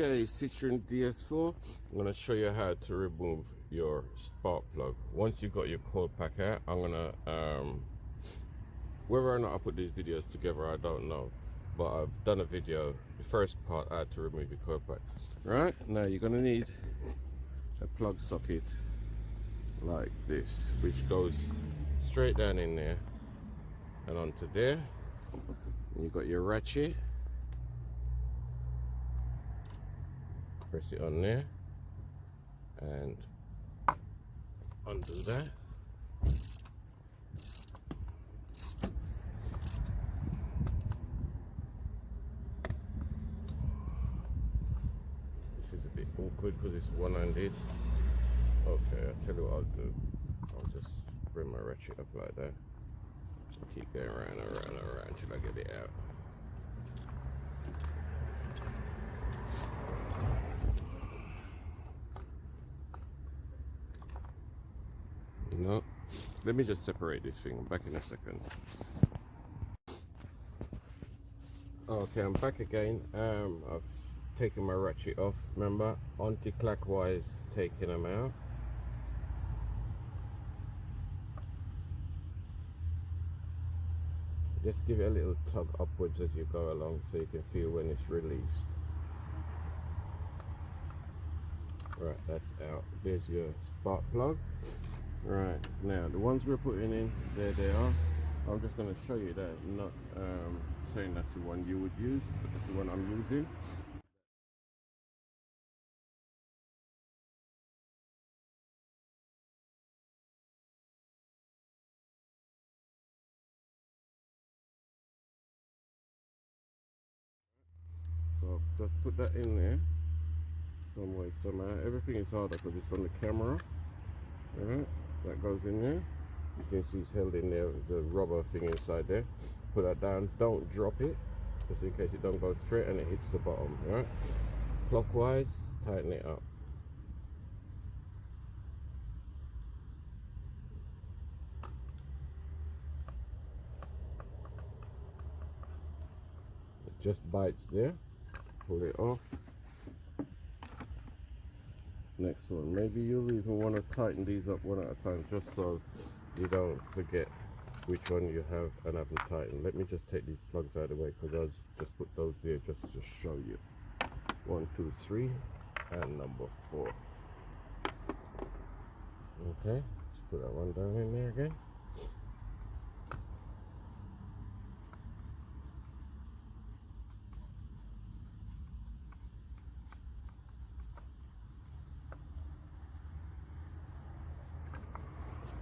Okay, Citroen DS4. I'm going to show you how to remove your spark plug. Once you've got your coil pack out, I'm going to, whether or not I put these videos together, I don't know. But I've done a video, the first part, how to remove your coil pack. Right, now you're going to need a plug socket like this, which goes straight down in there and onto there. And you've got your ratchet. Press it on there and undo that. This is a bit awkward because it's one-handed. Okay, I'll tell you what I'll do. I'll just bring my ratchet up like that. I'll keep going around and around and around until I get it out. No, let me just separate this thing. I'm back in a second. Okay, I'm back again. I've taken my ratchet off. Remember, anti-clockwise, taking them out. Just give it a little tug upwards as you go along so you can feel when it's released. Right, that's out. There's your spark plug. Right, now the ones we're putting in, there they are. I'm just going to show you that, not saying that's the one you would use, but that's the one I'm using. So just put that in there some way, somehow. Everything is harder because it's on the camera. Alright, that goes in there. You can see it's held in there with the rubber thing inside there. Put that down, don't drop it, just in case it don't go straight and it hits the bottom. Alright, clockwise, tighten it up. It just bites there. Pull it off. Next one, maybe you'll even want to tighten these up one at a time just so you don't forget which one you have and haven't tightened. Let me just take these plugs out of the way because I'll just put those there just to show you. 1, 2, 3 and number 4. Okay, let's put that one down in there again.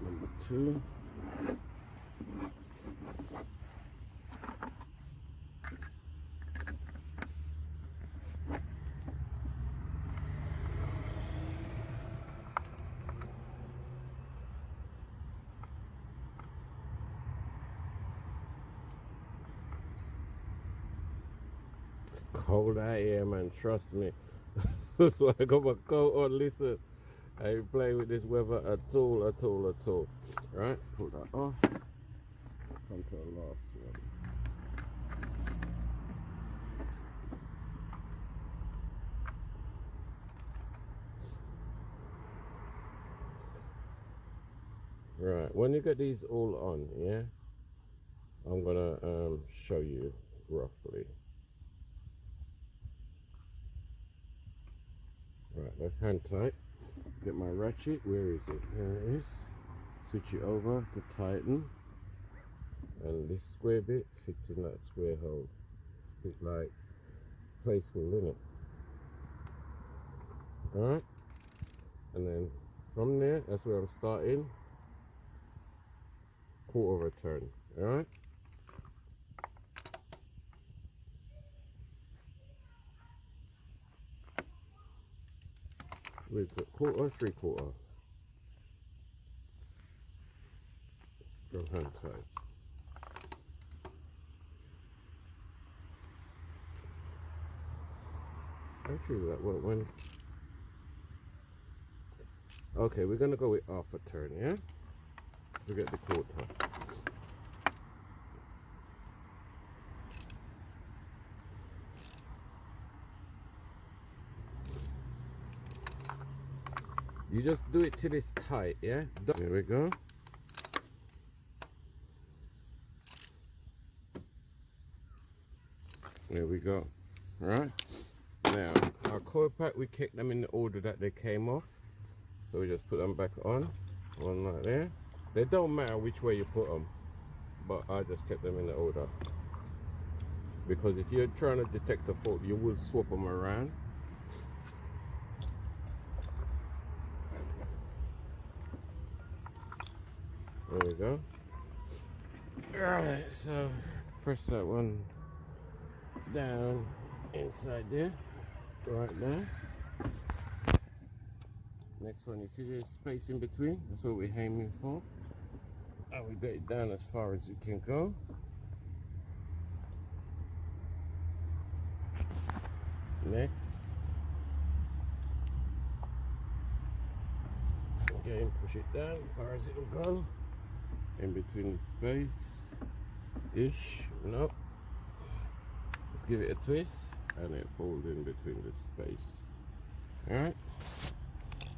Number 2. Cold out here, man, trust me. That's why I got my coat on. Listen, I ain't playing with this weather at all, at all, at all. Right, pull that off. Come to the last one. Right, when you get these all on, yeah, I'm gonna show you roughly. Right, let's hand tight. Get my ratchet. Where is it? Here it is. Switch it over to tighten, and this square bit fits in that square hole. It's a bit like play school, isn't it? Alright, and then from there, that's where I'm starting. Quarter of a turn. Alright, with a quarter, 3/4 from hand tight. Actually, that won't win. Okay, we're gonna go with half a turn, yeah? Forget the quarter. You just do it till it's tight, yeah? There we go. There we go. Right? Now, our coil pack, we kept them in the order that they came off. So we just put them back on. One like there. They don't matter which way you put them, but I just kept them in the order. Because if you're trying to detect a fault, you will swap them around. There we go. Alright, so press that one down inside there, right there. Next one, you see there's space in between? That's what we're aiming for. And we get it down as far as it can go. Next. Again, push it down as far as it'll go. In between the space-ish. No. Let's give it a twist. And it folds in between the space. Alright.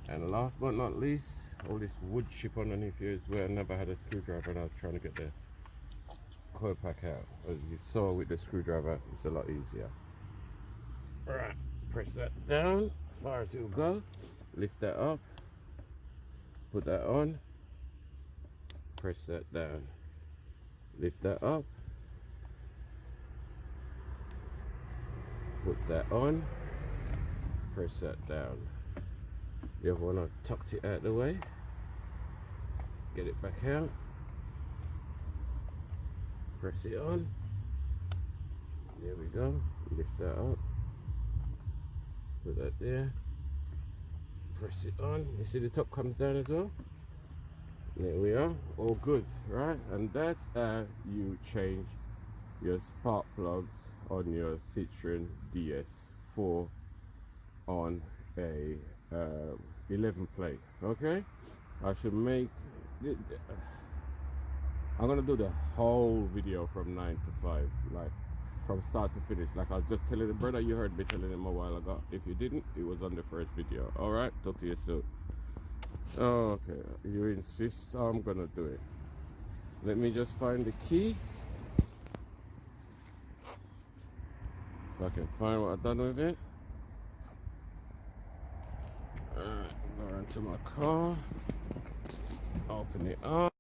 And last but not least, all this wood chip underneath here is where I never had a screwdriver and I was trying to get the coil pack out. As you saw with the screwdriver, it's a lot easier. Alright, press that down as far as it will go. Lift that up. Put that on. Press that down. Lift that up. Put that on. Press that down. The other one I tucked it out of the way. Get it back out. Press it on. There we go. Lift that up. Put that there. Press it on. You see the top comes down as well? There we are. All good, right? And that's how you change your spark plugs on your Citroen DS4 on a 11 plate. Okay, I should make it, I'm gonna do the whole video from 9 to 5, like from start to finish. Like I was just telling the brother, you heard me telling him a while ago. If you didn't, it was on the first video. All right, talk to you soon. Okay, you insist, so I'm gonna do it. Let me just find the key, so I can find what I've done with it. Alright, go into my car, open it up.